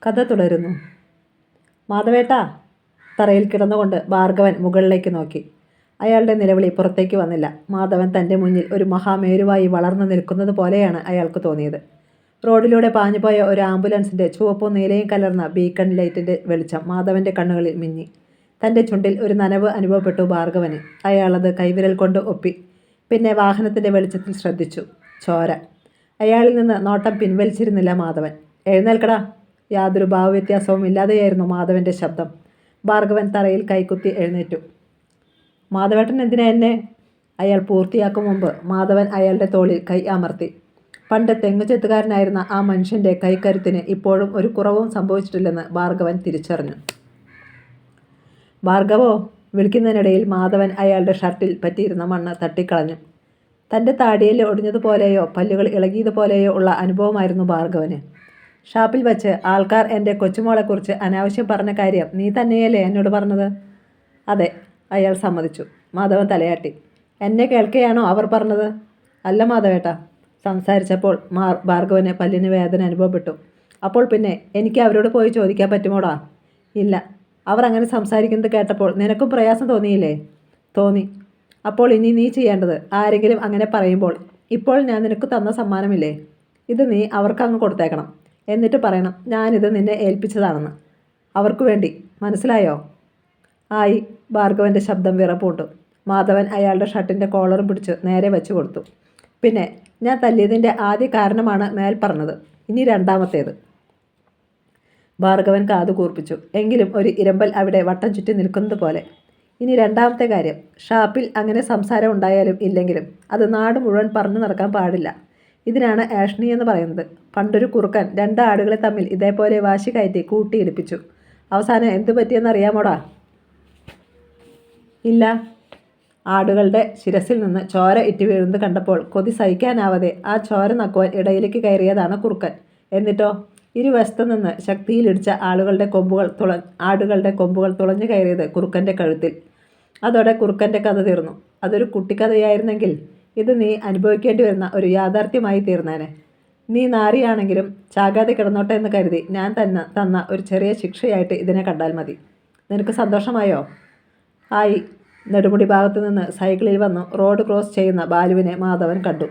കഥ തുടരുന്നു. മാധവേട്ടാ, തറയിൽ കിടന്നുകൊണ്ട് ഭാർഗവൻ മുകളിലേക്ക് നോക്കി. അയാളുടെ നിലവിളി പുറത്തേക്ക് വന്നില്ല. മാധവൻ തൻ്റെ മുന്നിൽ ഒരു മഹാമേരുവായി വളർന്നു നിൽക്കുന്നത് പോലെയാണ് അയാൾക്ക് തോന്നിയത്. റോഡിലൂടെ പാഞ്ഞുപോയ ഒരു ആംബുലൻസിൻ്റെ ചുവപ്പും നീലയും കലർന്ന ബീക്കൺ ലൈറ്റിൻ്റെ വെളിച്ചം മാധവൻ്റെ കണ്ണുകളിൽ മിന്നി. തൻ്റെ ചുണ്ടിൽ ഒരു നനവ് അനുഭവപ്പെട്ടു ഭാർഗവന്. അയാളത് കൈവിരൽ കൊണ്ട് ഒപ്പി. പിന്നെ വാഹനത്തിൻ്റെ വെളിച്ചത്തിൽ ശ്രദ്ധിച്ചു. ചോര. അയാളിൽ നിന്ന് നോട്ടം പിൻവലിച്ചിരുന്നില്ല മാധവൻ. എഴുന്നേൽക്കടാ. യാതൊരു ഭാവവ്യത്യാസവും ഇല്ലാതെയായിരുന്നു മാധവൻ്റെ ശബ്ദം. ഭാർഗവൻ തറയിൽ കൈക്കുത്തി എഴുന്നേറ്റു. മാധവേട്ടൻ എന്തിനാ എന്നെ? അയാൾ പൂർത്തിയാക്കും മുമ്പ് മാധവൻ അയാളുടെ തോളിൽ കൈ അമർത്തി. പണ്ട് തെങ്ങുചെത്തുകാരനായിരുന്ന ആ മനുഷ്യൻ്റെ കൈക്കരുത്തിന് ഇപ്പോഴും ഒരു കുറവും സംഭവിച്ചിട്ടില്ലെന്ന് ഭാർഗവൻ തിരിച്ചറിഞ്ഞു. ഭാർഗവോ വിളിക്കുന്നതിനിടയിൽ മാധവൻ അയാളുടെ ഷർട്ടിൽ പറ്റിയിരുന്ന മണ്ണ് തട്ടിക്കളഞ്ഞു. തൻ്റെ താടിയിൽ ഒടിഞ്ഞതുപോലെയോ പല്ലുകൾ ഇളകിയതുപോലെയോ ഉള്ള അനുഭവമായിരുന്നു ഭാർഗവന്. ഷാപ്പിൽ വച്ച് ആൾക്കാർ എൻ്റെ കൊച്ചുമോളെക്കുറിച്ച് അനാവശ്യം പറഞ്ഞ കാര്യം നീ തന്നെയല്ലേ എന്നോട് പറഞ്ഞത്? അതെ, അയാൾ സമ്മതിച്ചു. മാധവൻ തലയാട്ടി. എന്നെ കേൾക്കെയാണോ അവർ പറഞ്ഞത്? അല്ല മാധവേട്ടാ. സംസാരിച്ചപ്പോൾ ഭാർഗവന് പല്ലിന് വേദന അനുഭവപ്പെട്ടു. അപ്പോൾ പിന്നെ എനിക്ക് അവരോട് പോയി ചോദിക്കാൻ പറ്റുമോടാ? ഇല്ല. അവർ അങ്ങനെ സംസാരിക്കുന്നത് കേട്ടപ്പോൾ നിനക്കും പ്രയാസം തോന്നിയില്ലേ? തോന്നി. അപ്പോൾ ഇനി നീ ചെയ്യേണ്ടത്, ആരെങ്കിലും അങ്ങനെ പറയുമ്പോൾ ഇപ്പോൾ ഞാൻ നിനക്ക് തന്ന സമ്മാനമില്ലേ, ഇത് നീ അവർക്കങ്ങ് കൊടുത്തേക്കണം. എന്നിട്ട് പറയണം ഞാനിത് നിന്നെ ഏൽപ്പിച്ചതാണെന്ന്. അവർക്കു വേണ്ടി. മനസ്സിലായോ? ആയി. ഭാർഗവൻ്റെ ശബ്ദം വിറപ്പൂണ്ടു. മാധവൻ അയാളുടെ ഷർട്ടിൻ്റെ കോളറും പിടിച്ച് നേരെ വെച്ച് കൊടുത്തു. പിന്നെ ഞാൻ തല്ലിയതിൻ്റെ ആദ്യ കാരണമാണ് മേൽ പറഞ്ഞത്. ഇനി രണ്ടാമത്തേത്. ഭാർഗവൻ കാതു കൂർപ്പിച്ചു. എങ്കിലും ഒരു ഇരമ്പൽ അവിടെ വട്ടം ചുറ്റി നിൽക്കുന്നത് പോലെ. ഇനി രണ്ടാമത്തെ കാര്യം. ഷാപ്പിൽ അങ്ങനെ സംസാരം ഉണ്ടായാലും ഇല്ലെങ്കിലും അത് നാട് മുഴുവൻ പറഞ്ഞു നടക്കാൻ പാടില്ല. ഇതിനാണ് ആഷ്ണി എന്ന് പറയുന്നത്. പണ്ടൊരു കുറുക്കൻ 2 ആടുകളെ തമ്മിൽ ഇതേപോലെ വാശി കയറ്റി കൂട്ടിയിടിപ്പിച്ചു. അവസാനം എന്തു പറ്റിയെന്നറിയാമോടാ? ഇല്ല. ആടുകളുടെ ശിരസിൽ നിന്ന് ചോര ഇറ്റി വീഴുന്നത് കണ്ടപ്പോൾ കൊതി സഹിക്കാനാവാതെ ആ ചോര നക്കുവാൻ ഇടയിലേക്ക് കയറിയതാണ് കുറുക്കൻ. എന്നിട്ടോ ഇരുവശത്തു നിന്ന് ശക്തിയിലിടിച്ച ആടുകളുടെ കൊമ്പുകൾ തുളഞ്ഞു കയറിയത് കുറുക്കൻ്റെ കഴുത്തിൽ. അതോടെ കുറുക്കൻ്റെ കഥ തീർന്നു. അതൊരു കുട്ടിക്കഥയായിരുന്നെങ്കിൽ ഇത് നീ അനുഭവിക്കേണ്ടി വരുന്ന ഒരു യാഥാർത്ഥ്യമായി തീർന്നേനെ. നീ നാരിയാണെങ്കിലും ചാകാതെ കിടന്നോട്ടെ എന്ന് കരുതി ഞാൻ തന്ന ഒരു ചെറിയ ശിക്ഷയായിട്ട് ഇതിനെ കണ്ടാൽ മതി. നിനക്ക് സന്തോഷമായോ? ആയി. നെടുമുടി ഭാഗത്തു നിന്ന് സൈക്കിളിൽ വന്നു റോഡ് ക്രോസ് ചെയ്യുന്ന ബാലുവിനെ മാധവൻ കണ്ടു.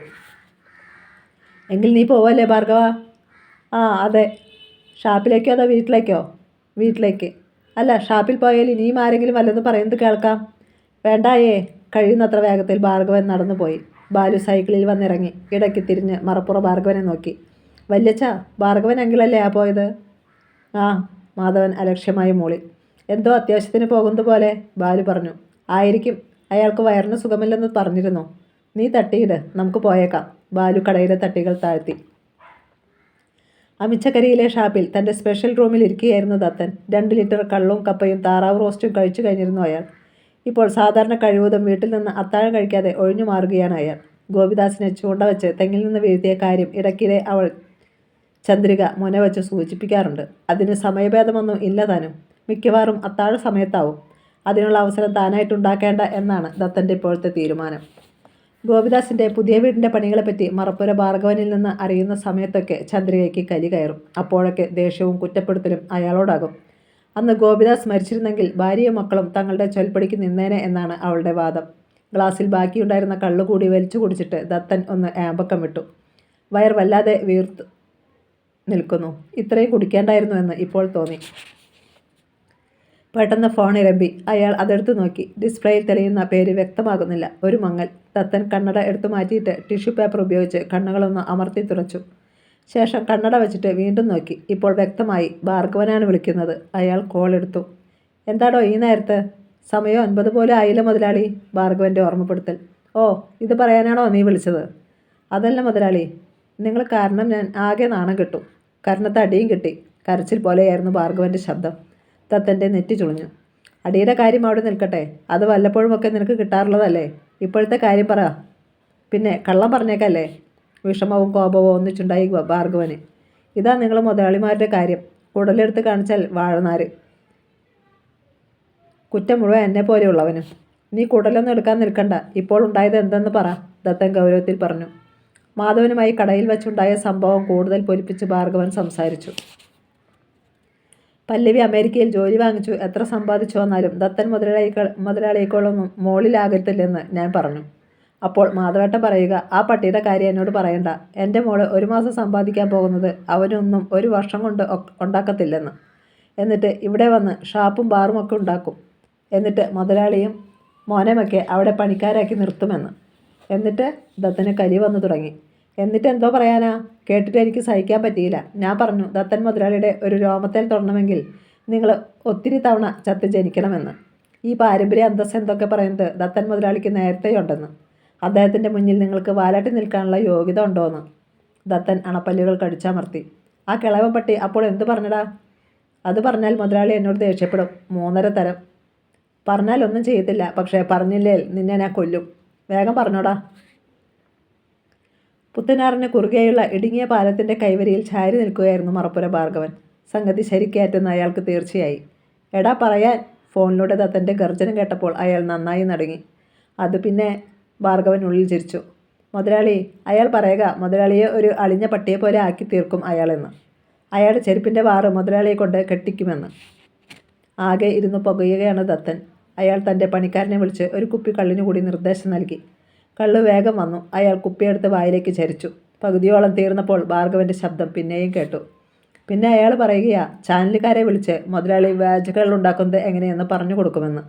എങ്കിൽ നീ പോവല്ലേ ഭാർഗവ? ആ അതെ. ഷാപ്പിലേക്കോ അതോ വീട്ടിലേക്കോ? വീട്ടിലേക്ക്. അല്ല, ഷാപ്പിൽ പോയാൽ ഇനിയും ആരെങ്കിലും വല്ലതും പറയുന്നത് കേൾക്കാം. വേണ്ടായേ. കഴിയുന്നത്ര വേഗത്തിൽ ഭാർഗവൻ നടന്നുപോയി. ബാലു സൈക്കിളിൽ വന്നിറങ്ങി. ഇടയ്ക്ക് തിരിഞ്ഞ് മറപ്പുറ ഭാർഗവനെ നോക്കി. വല്യച്ഛ, ഭാർഗവൻ അങ്കിളല്ലേ ആ പോയത്? ആ. മാധവൻ അലക്ഷ്യമായി മൂളി. എന്തോ അത്യാവശ്യത്തിന് പോകുന്നത് പോലെ ബാലു പറഞ്ഞു. ആയിരിക്കും. അയാൾക്ക് വയറിന് സുഖമില്ലെന്ന് പറഞ്ഞിരുന്നു. നീ തട്ടിയിട്, നമുക്ക് പോയേക്കാം. ബാലു കടയിലെ തട്ടികൾ താഴ്ത്തി. അമിച്ചക്കരിയിലെ ഷാപ്പിൽ തൻ്റെ സ്പെഷ്യൽ റൂമിൽ ഇരിക്കുകയായിരുന്നു ദത്തൻ. 2 ലിറ്റർ കള്ളും കപ്പയും താറാവ് റോസ്റ്റും കഴിച്ചു കഴിഞ്ഞിരുന്നു അയാൾ. ഇപ്പോൾ സാധാരണ കഴിവതും വീട്ടിൽ നിന്ന് അത്താഴം കഴിക്കാതെ ഒഴിഞ്ഞു മാറുകയാണ് അയാൾ. ഗോപിദാസിനെ ചൂണ്ട വെച്ച് തെങ്ങിൽ നിന്ന് വീഴ്ത്തിയ കാര്യം ഇടയ്ക്കിടെ അവൾ ചന്ദ്രിക മുന വെച്ച് സൂചിപ്പിക്കാറുണ്ട്. അതിന് സമയഭേദമൊന്നും ഇല്ല താനും. മിക്കവാറും അത്താഴ സമയത്താവും. അതിനുള്ള അവസരം താനായിട്ടുണ്ടാക്കേണ്ട എന്നാണ് ദത്തൻ്റെ ഇപ്പോഴത്തെ തീരുമാനം. ഗോപിദാസിൻ്റെ പുതിയ വീടിൻ്റെ പണികളെപ്പറ്റി മറപ്പുര ഭാർഗവനിൽ നിന്ന് അറിയുന്ന സമയത്തൊക്കെ ചന്ദ്രികയ്ക്ക് കലി കയറും. അപ്പോഴൊക്കെ ദേഷ്യവും കുറ്റപ്പെടുത്തലും അയാളോടാകും. അന്ന് ഗോപിദാസ് മരിച്ചിരുന്നെങ്കിൽ ഭാര്യയും മക്കളും തങ്ങളുടെ ചൊൽപ്പടിക്ക് നിന്നേനെ എന്നാണ് അവളുടെ വാദം. ഗ്ലാസ്സിൽ ബാക്കിയുണ്ടായിരുന്ന കള്ളുകൂടി വലിച്ചു കുടിച്ചിട്ട് ദത്തൻ ഒന്ന് ഏമ്പക്കം വിട്ടു. വയർ വല്ലാതെ വീർത്തു നിൽക്കുന്നു. ഇത്രയും കുടിക്കേണ്ടായിരുന്നു എന്ന് ഇപ്പോൾ തോന്നി. പെട്ടെന്ന് ഫോൺ ഇരമ്പി. അയാൾ അതെടുത്തു നോക്കി. ഡിസ്പ്ലേയിൽ തെളിയുന്ന പേര് വ്യക്തമാകുന്നില്ല. ഒരു മങ്ങൽ. ദത്തൻ കണ്ണട എടുത്തു മാറ്റിയിട്ട് ടിഷ്യൂ പേപ്പർ ഉപയോഗിച്ച് കണ്ണുകളൊന്ന് അമർത്തി തുറച്ചു. ശേഷം കണ്ണട വെച്ചിട്ട് വീണ്ടും നോക്കി. ഇപ്പോൾ വ്യക്തമായി. ഭാർഗവനാണ് വിളിക്കുന്നത്. അയാൾ കോൾ എടുത്തു. എന്താടോ ഈ നേരത്ത്? സമയം 9 പോലും ആയില്ല മുതലാളി. ഭാർഗവൻ്റെ ഓർമ്മപ്പെടുത്തൽ. ഓ, ഇത് പറയാനാണോ നീ വിളിച്ചത്? അതല്ല മുതലാളി, നിങ്ങൾ കാരണം ഞാൻ ആകെ നാണം കെട്ടു. കർണത്ത് അടിയും കിട്ടി. കരച്ചിൽ പോലെയായിരുന്നു ഭാർഗവൻ്റെ ശബ്ദം. ദത്തൻ്റെ നെറ്റി ചുളിഞ്ഞു. അടിയുടെ കാര്യം അവിടെ നിൽക്കട്ടെ. അത് വല്ലപ്പോഴുമൊക്കെ നിനക്ക് കിട്ടാറുള്ളതല്ലേ. ഇപ്പോഴത്തെ കാര്യം പറ. പിന്നെ കള്ളം പറഞ്ഞേക്കല്ലേ. വിഷമവും കോപവും ഒന്നിച്ചുണ്ടായി ഭാർഗവന്. ഇതാ നിങ്ങൾ മുതലാളിമാരുടെ കാര്യം. കുടലെടുത്ത് കാണിച്ചാൽ വാഴനാര്. കുറ്റം മുഴുവൻ എന്നെ പോലെയുള്ളവനും. നീ കുടലൊന്നും എടുക്കാൻ നിൽക്കണ്ട. ഇപ്പോൾ ഉണ്ടായത് എന്തെന്ന് പറ. ദത്തൻ ഗൗരവത്തിൽ പറഞ്ഞു. മാധവനുമായി കടയിൽ വെച്ചുണ്ടായ സംഭവം കൂടുതൽ പൊലിപ്പിച്ച് ഭാർഗവൻ സംസാരിച്ചു. പല്ലവി അമേരിക്കയിൽ ജോലി വാങ്ങിച്ചു, എത്ര സമ്പാദിച്ചു വന്നാലും ദത്തൻ മുതലാളിയേക്കാളൊന്നും മോളിലാകത്തില്ലെന്ന് ഞാൻ പറഞ്ഞു. അപ്പോൾ മാധവേട്ടൻ പറയുക, ആ പട്ടിയുടെ കാര്യം എന്നോട് പറയണ്ട. എൻ്റെ മോള് 1 മാസം സമ്പാദിക്കാൻ പോകുന്നത് അവനൊന്നും 1 വർഷം കൊണ്ട് ഉണ്ടാക്കത്തില്ലെന്ന്. എന്നിട്ട് ഇവിടെ വന്ന് ഷാപ്പും ബാറും ഒക്കെ ഉണ്ടാക്കും. എന്നിട്ട് മുതലാളിയും മോനെയുമൊക്കെ അവിടെ പണിക്കാരാക്കി നിർത്തുമെന്ന്. എന്നിട്ട് ദത്തന് കലി വന്നു തുടങ്ങി. എന്നിട്ട് എന്തോ പറയാനാ? കേട്ടിട്ട് എനിക്ക് സഹിക്കാൻ പറ്റിയില്ല. ഞാൻ പറഞ്ഞു, ദത്തൻ മുതലാളിയുടെ ഒരു രോമത്തേൽ തൊടണമെങ്കിൽ നിങ്ങൾ ഒത്തിരി തവണ ചത്ത് ജനിക്കണമെന്ന്. ഈ പാരമ്പര്യ അന്തസ്സ് എന്തൊക്കെ പറയുന്നത് ദത്തൻ മുതലാളിക്ക് നേരത്തെയുണ്ടെന്ന്. അദ്ദേഹത്തിൻ്റെ മുന്നിൽ നിങ്ങൾക്ക് വാലാട്ടി നിൽക്കാനുള്ള യോഗ്യത ഉണ്ടോയെന്ന്. ദത്തൻ അണപ്പല്ലുകൾ കടിച്ചമർത്തി. ആ കിളവൻ പട്ടി അപ്പോൾ എന്തു പറഞ്ഞടാ? അത് പറഞ്ഞാൽ മുതലാളി എന്നോട് ദേഷ്യപ്പെടും. 3.5 തരം. പറഞ്ഞാൽ ഒന്നും ചെയ്യത്തില്ല, പക്ഷേ പറഞ്ഞില്ലേ നിന്നെ ഞാൻ കൊല്ലും. വേഗം പറഞ്ഞോടാ. പുത്തനാറിന് കുറുകെയുള്ള ഇടുങ്ങിയ പാലത്തിൻ്റെ കൈവരിയിൽ ചാരി നിൽക്കുകയായിരുന്നു മറപ്പുര ഭാർഗവൻ. സംഗതി ശരിക്കേറ്റെന്ന് അയാൾക്ക് തീർച്ചയായി. എടാ പറയാൻ. ഫോണിലൂടെ ദത്തൻ്റെ ഗർജനം കേട്ടപ്പോൾ അയാൾ നന്നായി നടുങ്ങി. അത് പിന്നെ ഭാർഗവൻ ഉള്ളിൽ ചിരിച്ചു. മുതലാളി, അയാൾ പറയുക മുതലാളിയെ ഒരു അളിഞ്ഞ പട്ടിയെ പോലെ ആക്കി തീർക്കും അയാളെന്ന്. അയാളുടെ ചെരുപ്പിൻ്റെ വാറ് മുതലാളിയെ കൊണ്ട് കെട്ടിക്കുമെന്ന്. ആകെ ഇരുന്ന് പുകയുകയാണ് ദത്തൻ. അയാൾ തൻ്റെ പണിക്കാരനെ വിളിച്ച് ഒരു കുപ്പി കള്ളിനു കൂടി നിർദ്ദേശം നൽകി. കള്ള് വേഗം വന്നു. അയാൾ കുപ്പിയെടുത്ത് വായിലേക്ക് ചരിച്ചു. പകുതിയോളം തീർന്നപ്പോൾ ഭാർഗവൻ്റെ ശബ്ദം പിന്നെയും കേട്ടു. പിന്നെ അയാൾ പറയുകയാ, ചാനലുകാരെ വിളിച്ച് മുതലാളി വ്യാജകൾ ഉണ്ടാക്കുന്നത് എങ്ങനെയെന്ന് പറഞ്ഞു കൊടുക്കുമെന്ന്.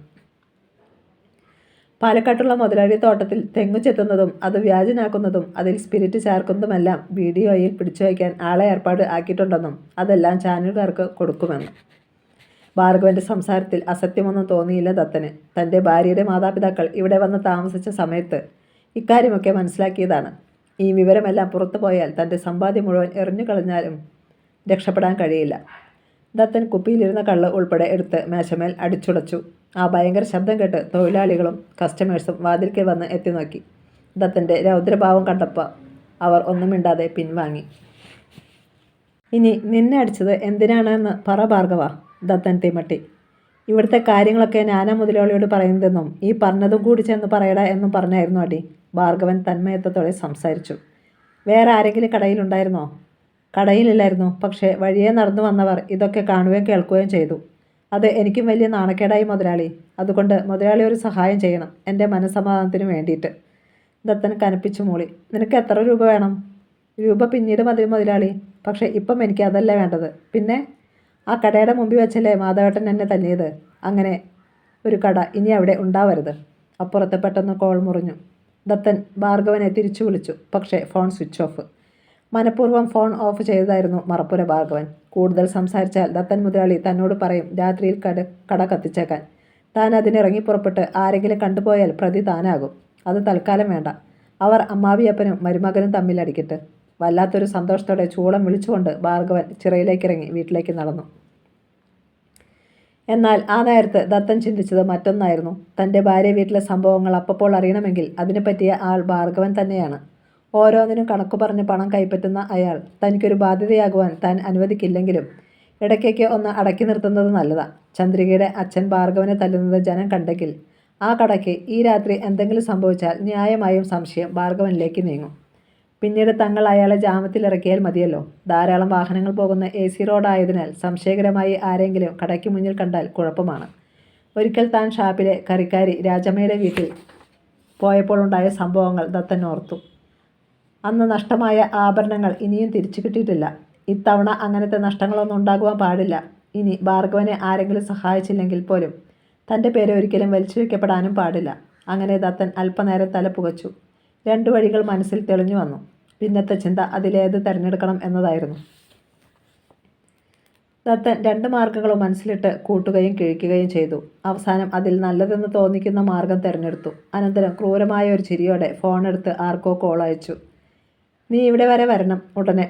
പാലക്കാട്ടുള്ള മുതലാളി തോട്ടത്തിൽ തെങ്ങു ചെത്തുന്നതും അത് വ്യാജനാക്കുന്നതും അതിൽ സ്പിരിറ്റ് ചേർക്കുന്നതുമെല്ലാം വീഡിയോയിൽ പിടിച്ചു വയ്ക്കാൻ ആളെ ഏർപ്പാട് ആക്കിയിട്ടുണ്ടെന്നും അതെല്ലാം ചാനലുകാർക്ക് കൊടുക്കുമെന്ന്. ഭാർഗവൻ്റെ സംസാരത്തിൽ അസത്യമൊന്നും തോന്നിയില്ല ദത്തന്. തൻ്റെ ഭാര്യയുടെ മാതാപിതാക്കൾ ഇവിടെ വന്ന് താമസിച്ച സമയത്ത് ഇക്കാര്യമൊക്കെ മനസ്സിലാക്കിയതാണ്. ഈ വിവരമെല്ലാം പുറത്തു പോയാൽ തൻ്റെ സമ്പാദ്യം മുഴുവൻ എറിഞ്ഞു കളഞ്ഞാലും രക്ഷപ്പെടാൻ കഴിയില്ല. ദത്തൻ കുപ്പിയിലിരുന്ന കള്ള് ഉൾപ്പെടെ എടുത്ത് മേശമേൽ അടിച്ചുടച്ചു. ആ ഭയങ്കര ശബ്ദം കേട്ട് തൊഴിലാളികളും കസ്റ്റമേഴ്സും വാതിൽക്കൽ വന്ന് എത്തി നോക്കി. ദത്തൻ്റെ രൗദ്രഭാവം കണ്ടപ്പോൾ അവർ ഒന്നും മിണ്ടാതെ പിൻവാങ്ങി. ഇനി നിന്നെ അടിച്ചത് എന്തിനാണെന്ന് പറ ഭാർഗവ. ദത്തൻ തിമട്ടി. ഇവിടുത്തെ കാര്യങ്ങളൊക്കെ ഞാനാ മുതലാളിയോട് പറയുന്നതെന്നും ഈ പറഞ്ഞതും കൂടി ചെന്ന് പറയടാ എന്നും പറഞ്ഞായിരുന്നു അടി. ഭാർഗവൻ തന്മയത്വത്തോടെ സംസാരിച്ചു. വേറെ ആരെങ്കിലും കടയിലുണ്ടായിരുന്നോ? കടയിലില്ലായിരുന്നു. പക്ഷേ വഴിയെ നടന്നു വന്നവർ ഇതൊക്കെ കാണുകയും കേൾക്കുകയും ചെയ്തു. അത് എനിക്കും വലിയ നാണക്കേടായി മുതലാളി. അതുകൊണ്ട് മുതലാളി ഒരു സഹായം ചെയ്യണം, എൻ്റെ മനസ്സമാധാനത്തിന് വേണ്ടിയിട്ട്. ദത്തൻ കനപ്പിച്ചു മൂളി. നിനക്ക് എത്ര രൂപ വേണം? രൂപ പിന്നീട് മതി മുതലാളി. പക്ഷേ ഇപ്പം എനിക്ക് അതല്ല വേണ്ടത്. പിന്നെ ആ കടയുടെ മുമ്പിൽ വെച്ചല്ലേ മാധവേട്ടൻ എന്നെ തല്ലിയത്? അങ്ങനെ ഒരു കട ഇനി അവിടെ ഉണ്ടാവരുത്. അപ്പുറത്ത് പെട്ടെന്ന് കോൾ മുറിഞ്ഞു. ദത്തൻ ഭാർഗവനെ തിരിച്ചു വിളിച്ചു. പക്ഷേ ഫോൺ സ്വിച്ച് ഓഫ്. മനഃപൂർവ്വം ഫോൺ ഓഫ് ചെയ്തതായിരുന്നു മറപ്പുര ഭാർഗവൻ. കൂടുതൽ സംസാരിച്ചാൽ ദത്തൻ മുതലാളി തന്നോട് പറയും രാത്രിയിൽ കട കത്തിച്ചേക്കാൻ. താൻ അതിനിറങ്ങി പുറപ്പെട്ട് ആരെങ്കിലും കണ്ടുപോയാൽ പ്രതി താനാകും. അത് തൽക്കാലം വേണ്ട. അവർ അമ്മാവിയപ്പനും മരുമകനും തമ്മിൽ അടിക്കട്ടെ. വല്ലാത്തൊരു സന്തോഷത്തോടെ ചൂളം വിളിച്ചുകൊണ്ട് ഭാർഗവൻ ചിറയിലേക്കിറങ്ങി വീട്ടിലേക്ക് നടന്നു. എന്നാൽ ആ നേരത്ത് ദത്തൻ ചിന്തിച്ചത് മറ്റൊന്നായിരുന്നു. തൻ്റെ ഭാര്യ വീട്ടിലെ സംഭവങ്ങൾ അപ്പോൾ അറിയണമെങ്കിൽ അതിനെ പറ്റിയ ആൾ ഭാർഗവൻ തന്നെയാണ്. ഓരോന്നിനും കണക്കു പറഞ്ഞ് പണം കൈപ്പറ്റുന്ന അയാൾ തനിക്കൊരു ബാധ്യതയാകുവാൻ താൻ അനുവദിക്കില്ലെങ്കിലും ഇടയ്ക്കൊക്കെ ഒന്ന് അടക്കി നിർത്തുന്നത് നല്ലതാണ്. ചന്ദ്രികയുടെ അച്ഛൻ ഭാർഗവനെ തല്ലുന്നത് ജനം കണ്ടെങ്കിൽ ആ കടയ്ക്ക് ഈ രാത്രി എന്തെങ്കിലും സംഭവിച്ചാൽ ന്യായമായും സംശയം ഭാർഗവനിലേക്ക് നീങ്ങും. പിന്നീട് തങ്ങൾ അയാളെ ജാമത്തിലിറക്കിയാൽ മതിയല്ലോ. ധാരാളം വാഹനങ്ങൾ പോകുന്ന AC റോഡായതിനാൽ സംശയകരമായി ആരെങ്കിലും കടയ്ക്ക് മുന്നിൽ കണ്ടാൽ കുഴപ്പമാണ്. ഒരിക്കൽ താൻ ഷാപ്പിലെ കറിക്കാരി രാജമ്മയുടെ വീട്ടിൽ പോയപ്പോൾ ഉണ്ടായ സംഭവങ്ങൾ ദത്തൻ ഓർത്തു. അന്ന് നഷ്ടമായ ആഭരണങ്ങൾ ഇനിയും തിരിച്ചു കിട്ടിയിട്ടില്ല. ഇത്തവണ അങ്ങനത്തെ നഷ്ടങ്ങളൊന്നും ഉണ്ടാകുവാൻ പാടില്ല. ഇനി ഭാർഗവനെ ആരെങ്കിലും സഹായിച്ചില്ലെങ്കിൽ പോലും തൻ്റെ പേര് ഒരിക്കലും വലിച്ചു വയ്ക്കപ്പെടാനും പാടില്ല. അങ്ങനെ ദത്തൻ അല്പനേരം തല പുകച്ചു. 2 വഴികൾ മനസ്സിൽ തെളിഞ്ഞു വന്നു. പിന്നത്തെ ചിന്ത അതിലേത് തിരഞ്ഞെടുക്കണം എന്നതായിരുന്നു. ദത്തൻ 2 മാർഗങ്ങളും മനസ്സിലിട്ട് കൂട്ടുകയും കിഴിക്കുകയും ചെയ്തു. അവസാനം അതിൽ നല്ലതെന്ന് തോന്നിക്കുന്ന മാർഗം തിരഞ്ഞെടുത്തു. അനന്തരം ക്രൂരമായ ഒരു ചിരിയോടെ ഫോണെടുത്ത് ആർക്കോ കോൾ അയച്ചു. നീ ഇവിടെ വരെ വരണം ഉടനെ.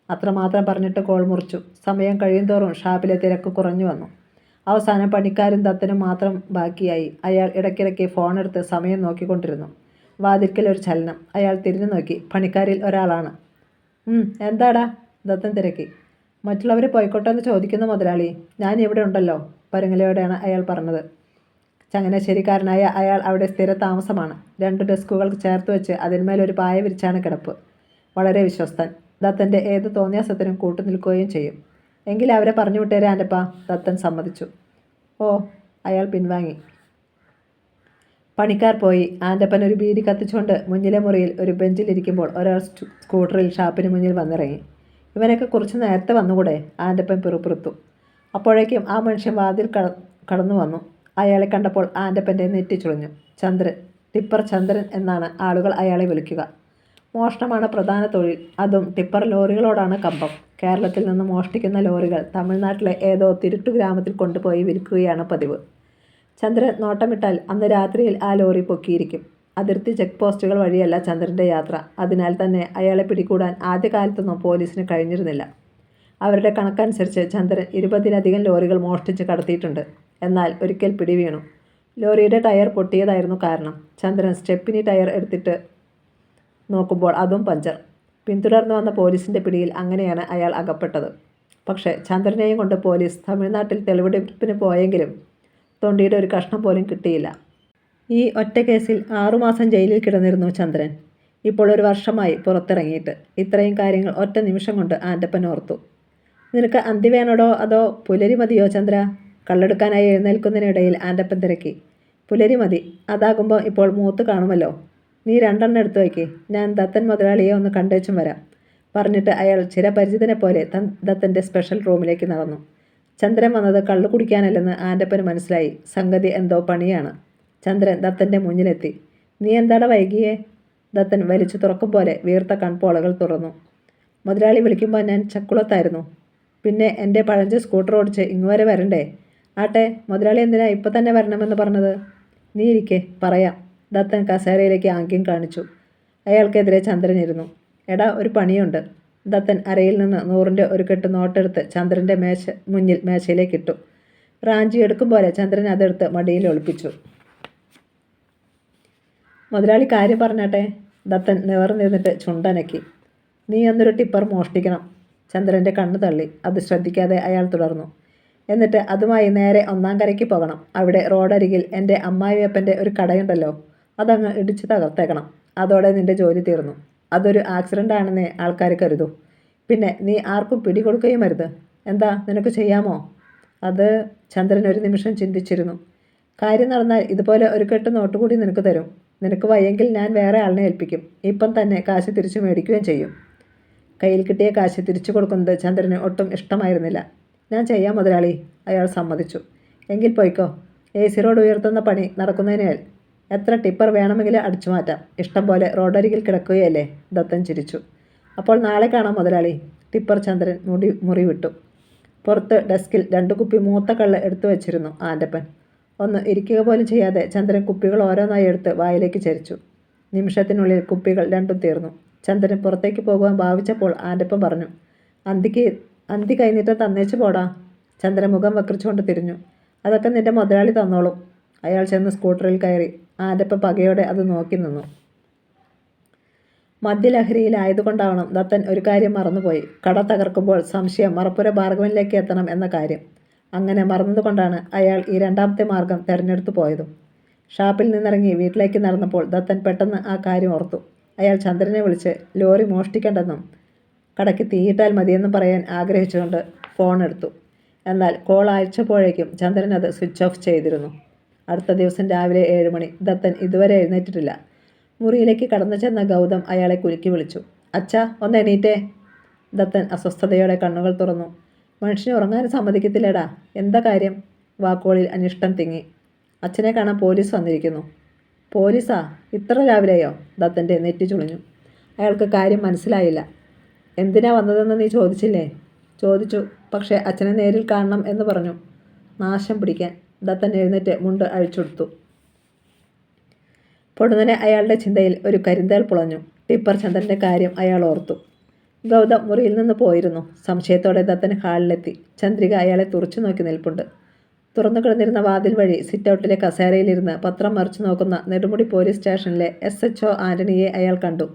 അത്രമാത്രം പറഞ്ഞിട്ട് കോൾ മുറിച്ചു. സമയം കഴിയുന്തോറും ഷാപ്പിലെ തിരക്ക് കുറഞ്ഞു വന്നു. അവസാനം പണിക്കാരും ദത്തനും മാത്രം ബാക്കിയായി. അയാൾ ഇടയ്ക്കിടയ്ക്ക് ഫോണെടുത്ത് സമയം നോക്കിക്കൊണ്ടിരുന്നു. വാതിൽക്കൽ ഒരു ചലനം. അയാൾ തിരിഞ്ഞു നോക്കി. പണിക്കാരിൽ ഒരാളാണ്. എന്താടാ? ദത്തൻ തിരക്കി. മറ്റുള്ളവർ പോയിക്കോട്ടെ എന്ന് ചോദിക്കുന്ന മുതലാളി. ഞാൻ ഇവിടെ ഉണ്ടല്ലോ, പരുങ്ങലയോടെയാണ് അയാൾ പറഞ്ഞത്. ചങ്ങനാശ്ശേരിക്കാരനായ അയാൾ അവിടെ സ്ഥിര താമസമാണ്. 2 ഡെസ്കുകൾ ചേർത്ത് വെച്ച് അതിന്മേലൊരു പായ വിരിച്ചാണ് കിടപ്പ്. വളരെ വിശ്വസ്തൻ. ദത്തൻ്റെ ഏത് തോന്നിയാസത്തിനും കൂട്ടുനിൽക്കുകയും ചെയ്യും. എങ്കിൽ അവരെ പറഞ്ഞു വിട്ടേരെ ആൻ്റപ്പ. ദത്തൻ സമ്മതിച്ചു. ഓ, അയാൾ പിൻവാങ്ങി. പണിക്കാർ പോയി. ആൻ്റപ്പൻ ഒരു ബീഡി കത്തിച്ചുകൊണ്ട് മുന്നിലെ മുറിയിൽ ഒരു ബെഞ്ചിലിരിക്കുമ്പോൾ ഒരാൾ സ്കൂട്ടറിൽ ഷാപ്പിന് മുന്നിൽ വന്നിറങ്ങി. ഇവനൊക്കെ കുറച്ച് നേരത്തെ വന്നുകൂടെ? ആൻ്റപ്പൻ പിറുപിറുത്തു. അപ്പോഴേക്കും ആ മനുഷ്യൻ വാതിൽ കടന്നു വന്നു. അയാളെ കണ്ടപ്പോൾ ആൻ്റപ്പൻ്റെ നെറ്റി ചുളിഞ്ഞു. ചന്ദ്രൻ, ടിപ്പർ ചന്ദ്രൻ എന്നാണ് ആളുകൾ അയാളെ വിളിക്കുക. മോഷണമാണ് പ്രധാന തൊഴിൽ. അതും ടിപ്പർ ലോറികളോടാണ് കമ്പം. കേരളത്തിൽ നിന്ന് മോഷ്ടിക്കുന്ന ലോറികൾ തമിഴ്നാട്ടിലെ ഏതോ തിരുട്ടു ഗ്രാമത്തിൽ കൊണ്ടുപോയി വിൽക്കുകയാണ് പതിവ്. ചന്ദ്രൻ നോട്ടമിട്ടാൽ അന്ന് രാത്രിയിൽ ആ ലോറി പൊക്കിയിരിക്കും. അതിർത്തി ചെക്ക് പോസ്റ്റുകൾ വഴിയല്ല ചന്ദ്രൻ്റെ യാത്ര. അതിനാൽ തന്നെ അയാളെ പിടികൂടാൻ ആദ്യകാലത്തൊന്നും പോലീസിന് കഴിഞ്ഞിരുന്നില്ല. അവരുടെ കണക്കനുസരിച്ച് ചന്ദ്രൻ 20-ലധികം ലോറികൾ മോഷ്ടിച്ച് കടത്തിയിട്ടുണ്ട്. എന്നാൽ ഒരിക്കൽ പിടിവീണു. ലോറിയുടെ ടയർ പൊട്ടിയതായിരുന്നു കാരണം. ചന്ദ്രൻ സ്റ്റെപ്പിനി ടയർ എടുത്തിട്ട് നോക്കുമ്പോൾ അതും പഞ്ചർ. പിന്തുടർന്നു വന്ന പോലീസിൻ്റെ പിടിയിൽ അങ്ങനെയാണ് അയാൾ അകപ്പെട്ടത്. പക്ഷേ ചന്ദ്രനെയും കൊണ്ട് പോലീസ് തമിഴ്നാട്ടിൽ തെളിവെടുപ്പിന് പോയെങ്കിലും തൊണ്ടിയുടെ ഒരു കഷ്ണം പോലും കിട്ടിയില്ല. ഈ ഒറ്റ കേസിൽ 6 മാസം ജയിലിൽ കിടന്നിരുന്നു ചന്ദ്രൻ. ഇപ്പോൾ 1 വർഷമായി പുറത്തിറങ്ങിയിട്ട്. ഇത്രയും കാര്യങ്ങൾ ഒറ്റ നിമിഷം കൊണ്ട് ആൻ്റപ്പൻ ഓർത്തു. നിനക്ക് അന്തി വേണോടോ അതോ പുലരി മതിയോ ചന്ദ്ര? കള്ളെടുക്കാനായി എഴുന്നേൽക്കുന്നതിനിടയിൽ ആൻ്റപ്പൻ തിരക്കി. പുലരി മതി. അതാകുമ്പോൾ ഇപ്പോൾ മൂത്ത് കാണുമല്ലോ. നീ 2 എടുത്തു വയ്ക്ക്. ഞാൻ ദത്തൻ മുതലാളിയെ ഒന്ന് കണ്ടേച്ചും വരാം. പറഞ്ഞിട്ട് അയാൾ ചിരപരിചിതനെ പോലെ ദത്തൻ്റെ സ്പെഷ്യൽ റൂമിലേക്ക് നടന്നു. ചന്ദ്രൻ വന്നത് കള്ളു കുടിക്കാനല്ലെന്ന് ആൻ്റപ്പന് മനസ്സിലായി. സംഗതി എന്തോ പണിയാണ്. ചന്ദ്രൻ ദത്തൻ്റെ മുന്നിലെത്തി. നീ എന്താടാ വൈകിയേ? ദത്തൻ വലിച്ചു തുറക്കും പോലെ വീർത്ത കൺപോളകൾ തുറന്നു. മുതലാളി വിളിക്കുമ്പോൾ ഞാൻ ചക്കുളത്തായിരുന്നു. പിന്നെ എൻ്റെ പഴഞ്ച സ്കൂട്ടർ ഓടിച്ച് ഇങ്ങുവരെ വരണ്ടേ? ആട്ടെ, മുതലാളി എന്തിനാ ഇപ്പം തന്നെ വരണമെന്ന് പറഞ്ഞത്? നീ ഇരിക്കെ, പറയാം. ദത്തൻ കസേരയിലേക്ക് ആംഗ്യം കാണിച്ചു. അയാൾക്കെതിരെ ചന്ദ്രൻ ഇരുന്നു. എടാ, ഒരു പണിയുണ്ട്. ദത്തൻ അരയിൽ നിന്ന് 100-ൻ്റെ ഒരു കെട്ട് നോട്ടെടുത്ത് ചന്ദ്രൻ്റെ മുന്നിൽ മേശയിലേക്ക് ഇട്ടു. റാഞ്ചി എടുക്കും പോലെ ചന്ദ്രൻ അതെടുത്ത് മടിയിൽ ഒളിപ്പിച്ചു. മുതലാളി കാര്യം പറഞ്ഞാട്ടെ. ദത്തൻ നിവർന്നിരുന്നിട്ട് ചുണ്ടനക്കി. നീ ഒന്നൊരു ടിപ്പർ മോഷ്ടിക്കണം. ചന്ദ്രൻ്റെ കണ്ണു തള്ളി. അത് ശ്രദ്ധിക്കാതെ അയാൾ തുടർന്നു. എന്നിട്ട് അതുമായി നേരെ 1-ാം കരയ്ക്ക് പോകണം. അവിടെ റോഡരികിൽ എൻ്റെ അമ്മായിയപ്പൻ്റെ ഒരു കടയുണ്ടല്ലോ, അതങ്ങ് ഇടിച്ച് തകർത്തേക്കണം. അതോടെ നിൻ്റെ ജോലി തീർന്നു. അതൊരു ആക്സിഡൻ്റ് ആണെന്നേ ആൾക്കാർ കരുതൂ. പിന്നെ നീ ആർക്കും പിടികൊടുക്കുകയും അരുത്. എന്താ, നിനക്ക് ചെയ്യാമോ? അത് ചന്ദ്രൻ ഒരു നിമിഷം ചിന്തിച്ചിരുന്നു. കാര്യം നടന്നാൽ ഇതുപോലെ ഒരു കെട്ട് നോട്ടുകൂടി നിനക്ക് തരും. നിനക്ക് വയ്യെങ്കിൽ ഞാൻ വേറെ ആളിനെ ഏൽപ്പിക്കും. ഇപ്പം തന്നെ കാശ് തിരിച്ചു മേടിക്കുകയും ചെയ്യും. കയ്യിൽ കിട്ടിയ കാശ് തിരിച്ചു കൊടുക്കുന്നത് ചന്ദ്രന് ഒട്ടും ഇഷ്ടമായിരുന്നില്ല. ഞാൻ ചെയ്യാം മുതലാളി. അയാൾ സമ്മതിച്ചു. എങ്കിൽ പോയിക്കോ. AC റോഡ് ഉയർത്തുന്ന പണി നടക്കുന്നതിനാൽ എത്ര ടിപ്പർ വേണമെങ്കിലും അടിച്ചു മാറ്റാം. ഇഷ്ടം പോലെ റോഡരികിൽ കിടക്കുകയല്ലേ? ദത്തൻ ചിരിച്ചു. അപ്പോൾ നാളെ കാണാം മുതലാളി. ടിപ്പർ ചന്ദ്രൻ മുറി വിട്ടു. പുറത്ത് ഡെസ്കിൽ 2 കുപ്പി മൂത്ത കള്ള് എടുത്തു വച്ചിരുന്നു ആൻ്റപ്പൻ. ഒന്ന് ഇരിക്കുക പോലും ചെയ്യാതെ ചന്ദ്രൻ കുപ്പികൾ ഓരോന്നായി എടുത്ത് വായിലേക്ക് ചരിച്ചു. നിമിഷത്തിനുള്ളിൽ കുപ്പികൾ 2ഉം തീർന്നു. ചന്ദ്രൻ പുറത്തേക്ക് പോകുവാൻ ഭാവിച്ചപ്പോൾ ആൻ്റപ്പൻ പറഞ്ഞു, അന്തി കൈനീട്ടം തന്നേച്ചു പോടാ. ചന്ദ്രൻ മുഖം വക്രിച്ചുകൊണ്ട് തിരിഞ്ഞു. അതൊക്കെ നിൻ്റെ മുതലാളി തന്നോളും. അയാൾ ചെന്ന് സ്കൂട്ടറിൽ കയറി. ആൻ്റപ്പൻ പകയോടെ അത് നോക്കി നിന്നു. മദ്യലഹരിയിലായതുകൊണ്ടാവണം ദത്തൻ ഒരു കാര്യം മറന്നുപോയി. കട തകർക്കുമ്പോൾ സംശയം മറപ്പുര ഭാർഗവനിലേക്ക് എത്തണം എന്ന കാര്യം. അങ്ങനെ മറന്നതുകൊണ്ടാണ് അയാൾ ഈ 2ാമത്തെ മാർഗം തിരഞ്ഞെടുത്തു പോയതും. ഷാപ്പിൽ നിന്നിറങ്ങി വീട്ടിലേക്ക് നടന്നപ്പോൾ ദത്തൻ പെട്ടെന്ന് ആ കാര്യം ഓർത്തു. അയാൾ ചന്ദ്രനെ വിളിച്ച് ലോറി മോഷ്ടിക്കേണ്ടെന്നും കടയ്ക്ക് തീയിട്ടാൽ മതിയെന്നും പറയാൻ ആഗ്രഹിച്ചുകൊണ്ട് ഫോൺ എടുത്തു. എന്നാൽ കോൾ അയച്ചപ്പോഴേക്കും ചന്ദ്രൻ അത് സ്വിച്ച് ഓഫ് ചെയ്തിരുന്നു. അടുത്ത ദിവസം രാവിലെ 7 മണി. ദത്തൻ ഇതുവരെ എഴുന്നേറ്റിട്ടില്ല. മുറിയിലേക്ക് കടന്നു ചെന്ന ഗൗതം അയാളെ കുലുക്കി വിളിച്ചു. അച്ഛാ, ഒന്ന് എണീറ്റേ. ദത്തൻ അസ്വസ്ഥതയോടെ കണ്ണുകൾ തുറന്നു. മനുഷ്യനെ ഉറങ്ങാനും സമ്മതിക്കത്തില്ലേടാ. എന്താ കാര്യം? വാക്കുകളിൽ അനിഷ്ടം തിങ്ങി. അച്ഛനെ കാണാൻ പോലീസ് വന്നിരിക്കുന്നു. പോലീസാ? ഇത്ര രാവിലെയോ? ദത്തൻ്റെ നെറ്റി ചുളിഞ്ഞു. അയാൾക്ക് കാര്യം മനസ്സിലായില്ല. എന്തിനാ വന്നതെന്ന് നീ ചോദിച്ചില്ലേ? ചോദിച്ചു. പക്ഷേ അച്ഛനെ നേരിൽ കാണണം എന്ന് പറഞ്ഞു. നാശം പിടിക്കാൻ. ദത്തൻ എഴുന്നേറ്റ് മുണ്ട് അഴിച്ചെടുത്തു. പൊടുന്നനെ അയാളുടെ ചിന്തയിൽ ഒരു കരിന്തേൽ പുളഞ്ഞു. ടിപ്പർ ചന്ദ്രൻ്റെ കാര്യം അയാൾ ഓർത്തു. ഗൗതം മുറിയിൽ നിന്ന് പോയിരുന്നു. സംശയത്തോടെ ദത്തൻ ഹാളിലെത്തി. ചന്ദ്രിക അയാളെ തുറച്ചു നോക്കി നിൽപ്പുണ്ട്. തുറന്നു കിടന്നിരുന്ന വാതിൽ വഴി സിറ്റൗട്ടിലെ കസേരയിലിരുന്ന് പത്രം മറിച്ചു നോക്കുന്ന നെടുമുടി പോലീസ് സ്റ്റേഷനിലെ SHO ആൻ്റണിയെ അയാൾ കണ്ടു.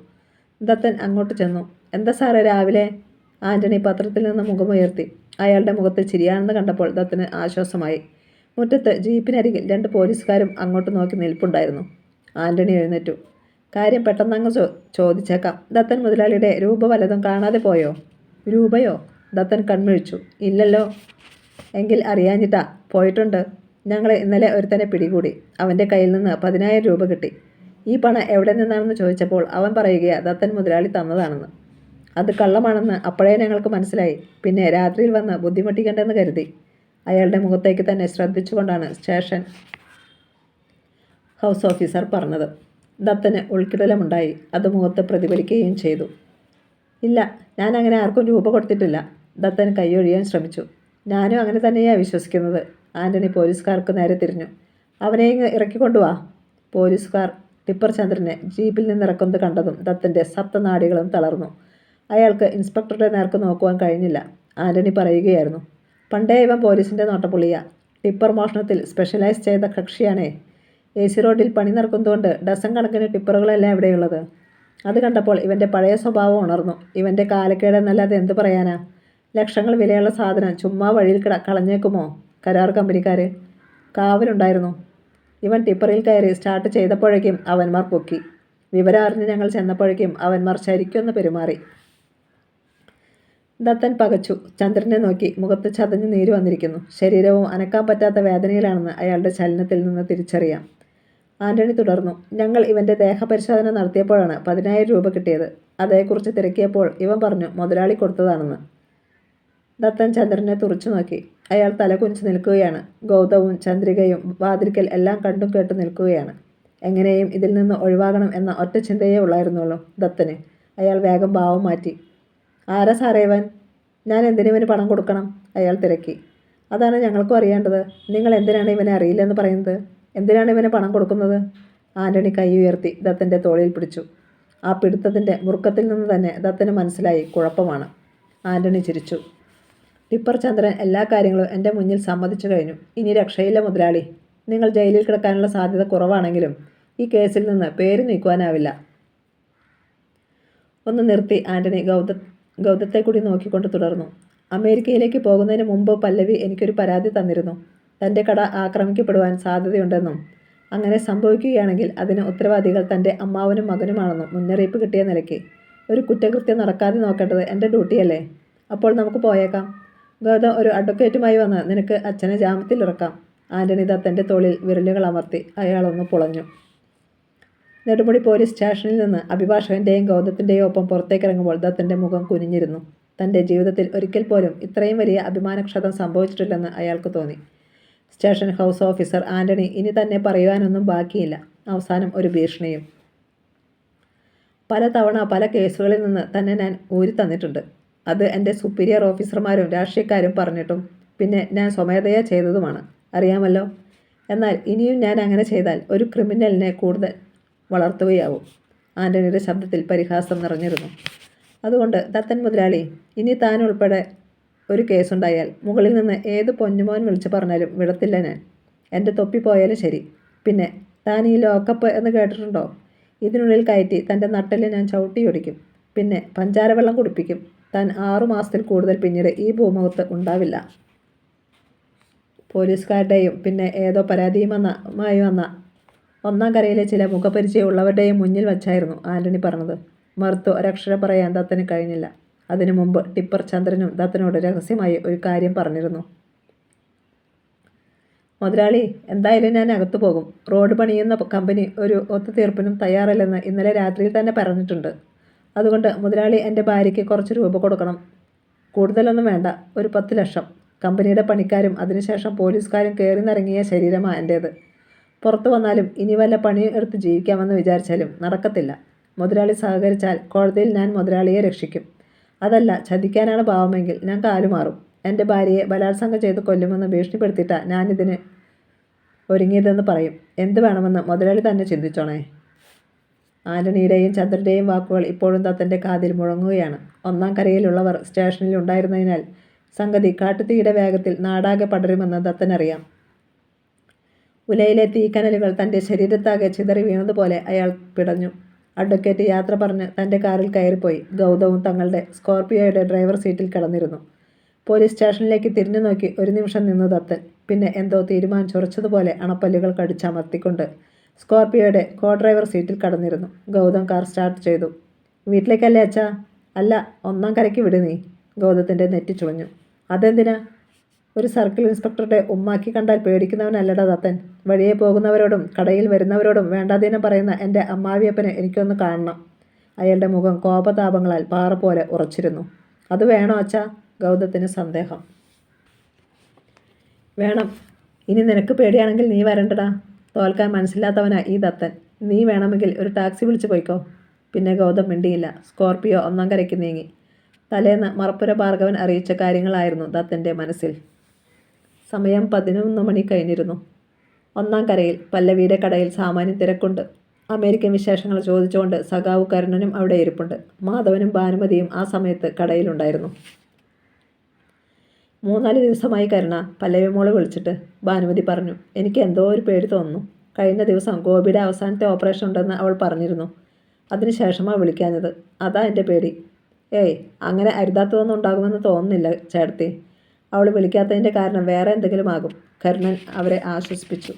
ദത്തൻ അങ്ങോട്ട് ചെന്നു. എന്താ സാറേ രാവിലെ? ആൻ്റണി പത്രത്തിൽ നിന്ന് മുഖമുയർത്തി. അയാളുടെ മുഖത്ത് ചിരിയാണെന്ന് കണ്ടപ്പോൾ ദത്തന് ആശ്വാസമായി. മുറ്റത്ത് ജീപ്പിനരികിൽ 2 പോലീസുകാരും അങ്ങോട്ട് നോക്കി നിൽപ്പുണ്ടായിരുന്നു. ആൻ്റണി എഴുന്നേറ്റു. കാര്യം പെട്ടെന്നങ്ങ് ചോദിച്ചേക്കാം. ദത്തൻ മുതലാളിയുടെ രൂപ വല്ലതും കാണാതെ പോയോ? രൂപയോ? ദത്തൻ കൺമിഴിച്ചു. ഇല്ലല്ലോ. എങ്കിൽ അറിയാഞ്ഞിട്ടാ. പോയിട്ടുണ്ട്. ഞങ്ങൾ ഇന്നലെ ഒരുത്തനെ പിടികൂടി. അവൻ്റെ കയ്യിൽ നിന്ന് 10,000 രൂപ കിട്ടി. ഈ പണം എവിടെ നിന്നാണെന്ന് ചോദിച്ചപ്പോൾ അവൻ പറയുകയാ ദത്തൻ മുതലാളി തന്നതാണെന്ന്. അത് കള്ളമാണെന്ന് അപ്പോഴേ ഞങ്ങൾക്ക് മനസ്സിലായി. പിന്നെ രാത്രിയിൽ വന്ന് ബുദ്ധിമുട്ടിക്കണ്ടെന്ന് കരുതി. അയാളുടെ മുഖത്തേക്ക് തന്നെ ശ്രദ്ധിച്ചുകൊണ്ടാണ് സ്റ്റേഷൻ ഹൗസ് ഓഫീസർ പറഞ്ഞത്. ദത്തന് ഉൾക്കിടലമുണ്ടായി. അത് മുഖത്ത് പ്രതിഫലിക്കുകയും ചെയ്തു. ഇല്ല, ഞാൻ അങ്ങനെ ആർക്കും രൂപ കൊടുത്തിട്ടില്ല. ദത്തൻ കൈയൊഴിയാൻ ശ്രമിച്ചു. ഞാനും അങ്ങനെ തന്നെയാണ് വിശ്വസിക്കുന്നത്. ആൻ്റണി പോലീസുകാർക്ക് നേരെ തിരിഞ്ഞു. അവനെ ഇങ്ങ് ഇറക്കിക്കൊണ്ടുവാ. പോലീസുകാർ ടിപ്പർ ചന്ദ്രനെ ജീപ്പിൽ നിന്നിറക്കുന്നത് കണ്ടതും ദത്തൻ്റെ സപ്തനാഡികളും തളർന്നു. അയാൾക്ക് ഇൻസ്പെക്ടറുടെ നേർക്ക് നോക്കുവാൻ കഴിഞ്ഞില്ല. ആൻ്റണി പറയുകയായിരുന്നു. പണ്ടേ ഇവൻ പോലീസിൻ്റെ നോട്ടപ്പുള്ളിയാ. ടിപ്പർ മോഷണത്തിൽ സ്പെഷ്യലൈസ് ചെയ്ത കക്ഷിയാണേ. AC റോഡിൽ പണി നടക്കുന്നതുകൊണ്ട് ഡസൻ കണക്കിന് ടിപ്പറുകളല്ല ഇവിടെയുള്ളത്. അത് കണ്ടപ്പോൾ ഇവൻ്റെ പഴയ സ്വഭാവം ഉണർന്നു. ഇവൻ്റെ കാലക്കേടെന്നല്ലാതെ എന്ത് പറയാനാ? ലക്ഷങ്ങൾ വിലയുള്ള സാധനം ചുമ്മാ വഴിയിൽ കളഞ്ഞേക്കുമോ കരാർ കമ്പനിക്കാർ? കാവലുണ്ടായിരുന്നു. ഇവൻ ടിപ്പറിൽ കയറി സ്റ്റാർട്ട് ചെയ്തപ്പോഴേക്കും അവന്മാർ പൊക്കി. വിവരം അറിഞ്ഞ് ഞങ്ങൾ ചെന്നപ്പോഴേക്കും അവന്മാർ ശരിക്കൊന്ന് പെരുമാറി. ദത്തൻ പകച്ചു. ചന്ദ്രനെ നോക്കി. മുഖത്ത് ചതഞ്ഞു നീര് വന്നിരിക്കുന്നു. ശരീരവും അനക്കാൻ പറ്റാത്ത വേദനയിലാണെന്ന് അയാളുടെ ചലനത്തിൽ നിന്ന് തിരിച്ചറിയാം. ആൻ്റണി തുടർന്നു. ഞങ്ങൾ ഇവൻ്റെ ദേഹപരിശോധന നടത്തിയപ്പോഴാണ് 10,000 രൂപ കിട്ടിയത്. അതേക്കുറിച്ച് തിരക്കിയപ്പോൾ ഇവൻ പറഞ്ഞു മുതലാളി കൊടുത്തതാണെന്ന്. ദത്തൻ ചന്ദ്രനെ തുറച്ചു നോക്കി. അയാൾ തലകുനിച്ച് നിൽക്കുകയാണ്. ഗൗതവും ചന്ദ്രികയും വാതിൽക്കൽ എല്ലാം കണ്ടും കേട്ടു നിൽക്കുകയാണ്. എങ്ങനെയും ഇതിൽ നിന്ന് ഒഴിവാകണം എന്ന ഒറ്റ ചിന്തയേ ഉള്ളായിരുന്നുള്ളൂ ദത്തന്. അയാൾ വേഗം ഭാവം മാറ്റി. ആരാ സാറേ ഇവൻ? ഞാൻ എന്തിനിവന് പണം കൊടുക്കണം? അയാൾ തിരക്കി. അതാണ് ഞങ്ങൾക്കും അറിയേണ്ടത്. നിങ്ങൾ എന്തിനാണ് ഇവനെ അറിയില്ലെന്ന് പറയുന്നത്? എന്തിനാണ് ഇവന് പണം കൊടുക്കുന്നത്? ആൻ്റണി കൈ ഉയർത്തി ദത്തൻ്റെ തോളിൽ പിടിച്ചു. ആ പിടുത്തത്തിൻ്റെ മുറുക്കത്തിൽ നിന്ന് തന്നെ ദത്തന് മനസ്സിലായി കുഴപ്പമാണ്. ആൻ്റണി ചിരിച്ചു. ടിപ്പർ ചന്ദ്രൻ എല്ലാ കാര്യങ്ങളും എൻ്റെ മുന്നിൽ സമ്മതിച്ചു കഴിഞ്ഞു. ഇനി രക്ഷയില്ല മുതലാളി. നിങ്ങൾ ജയിലിൽ കിടക്കാനുള്ള സാധ്യത കുറവാണെങ്കിലും ഈ കേസിൽ നിന്ന് പേര് നീക്കുവാനാവില്ല. ഒന്ന് നിർത്തി ആൻ്റണി ഗൗതത്തെ കൂടി നോക്കിക്കൊണ്ട് തുടർന്നു. അമേരിക്കയിലേക്ക് പോകുന്നതിന് മുമ്പ് പല്ലവി എനിക്കൊരു പരാതി തന്നിരുന്നു. തൻ്റെ കട ആക്രമിക്കപ്പെടുവാൻ സാധ്യതയുണ്ടെന്നും അങ്ങനെ സംഭവിക്കുകയാണെങ്കിൽ അതിന് ഉത്തരവാദികൾ തൻ്റെ അമ്മാവനും മകനുമാണെന്നും മുന്നറിയിപ്പ് കിട്ടിയ നിലയ്ക്ക് ഒരു കുറ്റകൃത്യം നടക്കാതെ നോക്കേണ്ടത് എൻ്റെ ഡ്യൂട്ടിയല്ലേ? അപ്പോൾ നമുക്ക് പോയേക്കാം. ഗൗതം ഒരു അഡ്വക്കേറ്റുമായി വന്ന് നിനക്ക് അച്ഛനെ ജാമ്യത്തിലിറക്കാം. ആൻ്റണി ദത്തൻ്റെ തോളിൽ വിരലുകൾ അമർത്തി. അയാളൊന്ന് പുളഞ്ഞു. നെടുമുടി പോലീസ് സ്റ്റേഷനിൽ നിന്ന് അഭിഭാഷകൻ്റെയും ഗൗതത്തിൻ്റെയും ഒപ്പം പുറത്തേക്കിറങ്ങുമ്പോൾ ദത്തൻ്റെ മുഖം കുനിഞ്ഞിരുന്നു. തൻ്റെ ജീവിതത്തിൽ ഒരിക്കൽ പോലും ഇത്രയും വലിയ അഭിമാനക്ഷതം സംഭവിച്ചിട്ടില്ലെന്ന് അയാൾക്ക് തോന്നി. സ്റ്റേഷൻ ഹൗസ് ഓഫീസർ ആൻ്റണി ഇനി തന്നെ പറയുവാനൊന്നും ബാക്കിയില്ല. അവസാനം ഒരു ഭീഷണിയും. പല തവണ പല കേസുകളിൽ നിന്ന് തന്നെ ഞാൻ ഊരി തന്നിട്ടുണ്ട്. അത് എൻ്റെ സുപ്പീരിയർ ഓഫീസർമാരും രാഷ്ട്രീയക്കാരും പറഞ്ഞിട്ടും പിന്നെ ഞാൻ സ്വമേധയാ ചെയ്തതുമാണ്. അറിയാമല്ലോ. എന്നാൽ ഇനിയും ഞാൻ അങ്ങനെ ചെയ്താൽ ഒരു ക്രിമിനലിനെ കൂടുതൽ വളർത്തുകയാവും. ആൻ്റണിയുടെ ശബ്ദത്തിൽ പരിഹാസം നിറഞ്ഞിരുന്നു. അതുകൊണ്ട് ദത്തൻ മുതലാളി, ഇനി താൻ ഉൾപ്പെടെ ഒരു കേസുണ്ടായാൽ മുകളിൽ നിന്ന് ഏത് പൊന്നുമോൻ വിളിച്ച് പറഞ്ഞാലും വിടത്തില്ല ഞാൻ. എൻ്റെ തൊപ്പി പോയാലും ശരി. പിന്നെ താൻ ഈ ലോക്കപ്പ് എന്ന് കേട്ടിട്ടുണ്ടോ? ഇതിനുള്ളിൽ കയറ്റി തൻ്റെ നട്ടല് ഞാൻ ചവിട്ടിയൊടിക്കും. പിന്നെ പഞ്ചാരവെള്ളം കുടിപ്പിക്കും. താൻ 6 മാസത്തിൽ കൂടുതൽ പിന്നീട് ഈ ഭൂമുഖത്ത് ഉണ്ടാവില്ല. പോലീസുകാരുടെയും പിന്നെ ഏതോ പരാതിയുമായി വന്ന ഒന്നാം കരയിലെ ചില മുഖപരിചയമുള്ളവരുടെയും മുന്നിൽ വച്ചായിരുന്നു ആൻ്റണി പറഞ്ഞത്. മറുത്ത് ഒരക്ഷരം പറയാൻ ദത്തന് കഴിഞ്ഞില്ല. അതിനു മുമ്പ് ടിപ്പർ ചന്ദ്രനും ദത്തനോട് രഹസ്യമായി ഒരു കാര്യം പറഞ്ഞിരുന്നു. മുതലാളി, എന്തായാലും ഞാൻ അകത്തു പോകും. റോഡ് പണിയുന്ന കമ്പനി ഒരു ഒത്തുതീർപ്പിനും തയ്യാറല്ലെന്ന് ഇന്നലെ രാത്രിയിൽ തന്നെ പറഞ്ഞിട്ടുണ്ട്. അതുകൊണ്ട് മുതലാളി എൻ്റെ ഭാര്യയ്ക്ക് കുറച്ച് രൂപ കൊടുക്കണം. കൂടുതലൊന്നും വേണ്ട, ഒരു 10 ലക്ഷം. കമ്പനിയുടെ പണിക്കാരും അതിനുശേഷം പോലീസുകാരും കയറി നിറങ്ങിയ ശരീരമാണ് എൻ്റേത്. പുറത്തു വന്നാലും ഇനി വല്ല പണി എടുത്ത് ജീവിക്കാമെന്ന് വിചാരിച്ചാലും നടക്കത്തില്ല. മുതലാളി സഹകരിച്ചാൽ കോടതിയിൽ ഞാൻ മുതലാളിയെ രക്ഷിക്കും. അതല്ല, ചതിക്കാനാണ് ഭാവമെങ്കിൽ ഞാൻ കാലുമാറും. എൻ്റെ ഭാര്യയെ ബലാത്സംഗം ചെയ്ത് കൊല്ലുമെന്ന് ഭീഷണിപ്പെടുത്തിയിട്ടാണ് ഞാനിതിന് ഒരുങ്ങിയതെന്ന് പറയും. എന്ത് വേണമെന്ന് മുതലാളി തന്നെ ചിന്തിച്ചോണേ. ആൻ്റണിയുടെയും ചന്ദ്രൻ്റെയും വാക്കുകൾ ഇപ്പോഴും ദത്തൻ്റെ കാതിൽ മുഴങ്ങുകയാണ്. ഒന്നാം കരയിലുള്ളവർ സ്റ്റേഷനിൽ ഉണ്ടായിരുന്നതിനാൽ സംഗതി കാട്ടുതീയുടെ വേഗത്തിൽ നാടാകെ പടരുമെന്ന് ദത്തനറിയാം. ഉലയിലെ തീക്കനലുകൾ തൻ്റെ ശരീരത്താകെ ചിതറി വീണതുപോലെ അയാൾ പിടഞ്ഞു. അഡ്വക്കേറ്റ് യാത്ര പറഞ്ഞ് തൻ്റെ കാറിൽ കയറിപ്പോയി. ഗൗതവും തങ്ങളുടെ സ്കോർപിയോയുടെ ഡ്രൈവർ സീറ്റിൽ കിടന്നിരുന്നു. പോലീസ് സ്റ്റേഷനിലേക്ക് തിരിഞ്ഞു നോക്കി ഒരു നിമിഷം നിന്നു ദത്തൻ. പിന്നെ എന്തോ തീരുമാനിച്ചുറച്ചതുപോലെ അണപ്പല്ലുകൾ കടിച്ചമർത്തിക്കൊണ്ട് സ്കോർപിയോയുടെ കോ ഡ്രൈവർ സീറ്റിൽ കടന്നിരുന്നു. ഗൗതം കാർ സ്റ്റാർട്ട് ചെയ്തു. വീട്ടിലേക്കല്ലേ അച്ഛാ? അല്ല, ഒന്നാം കരയ്ക്ക് വിട് നീ. ഗൗതത്തിൻ്റെ നെറ്റി ചുളഞ്ഞു. അതെന്തിനാ? ഒരു സർക്കിൾ ഇൻസ്പെക്ടറുടെ ഉമ്മാക്കി കണ്ടാൽ പേടിക്കുന്നവനല്ലടാ ദത്തൻ. വഴിയെ പോകുന്നവരോടും കടയിൽ വരുന്നവരോടും വേണ്ടാതീനം പറയുന്ന എൻ്റെ അമ്മാവിയപ്പനെ എനിക്കൊന്ന് കാണണം. അയാളുടെ മുഖം കോപതാപങ്ങളാൽ പാറ പോലെ ഉറച്ചിരുന്നു. അത് വേണോ അച്ഛാ? ഗൗതത്തിന് സന്ദേഹം. വേണം. ഇനി നിനക്ക് പേടിയാണെങ്കിൽ നീ വരണ്ടടാ. തോൽക്കാൻ മനസ്സില്ലാത്തവനാ ഈ ദത്തൻ. നീ വേണമെങ്കിൽ ഒരു ടാക്സി വിളിച്ച് പോയിക്കോ. പിന്നെ ഗൗതം മിണ്ടിയില്ല. സ്കോർപിയോ ഒന്നാം കരയ്ക്ക് നീങ്ങി. തലേന്ന് മറപ്പുര ഭാർഗവൻ അറിയിച്ച കാര്യങ്ങളായിരുന്നു ദത്തൻ്റെ മനസ്സിൽ. സമയം 11 മണി കഴിഞ്ഞിരുന്നു. ഒന്നാം കരയിൽ പല്ലവിയുടെ കടയിൽ സാമാന്യം തിരക്കുണ്ട്. അമേരിക്കൻ വിശേഷങ്ങൾ ചോദിച്ചുകൊണ്ട് സഖാവ് കരുണനും അവിടെ ഇരിപ്പുണ്ട്. മാധവനും ഭാനുമതിയും ആ സമയത്ത് കടയിലുണ്ടായിരുന്നു. 3-4 ദിവസമായി കരുണ പല്ലവി മോള് വിളിച്ചിട്ട്. ഭാനുമതി പറഞ്ഞു. എനിക്ക് എന്തോ ഒരു പേടി തോന്നുന്നു. കഴിഞ്ഞ ദിവസം ഗോപിയുടെ അവസാനത്തെ ഓപ്പറേഷൻ ഉണ്ടെന്ന് അവൾ പറഞ്ഞിരുന്നു. അതിനുശേഷമാണ് വിളിക്കാഞ്ഞത്. അതാ എൻ്റെ പേടി. ഏയ്, അങ്ങനെ അരുതാത്തതൊന്നും ഉണ്ടാകുമെന്ന് തോന്നുന്നില്ല ചേട്ടത്തി. അവൾ വിളിക്കാത്തതിൻ്റെ കാരണം വേറെ എന്തെങ്കിലും ആകും. കരുണൻ അവരെ ആശ്വസിപ്പിച്ചു.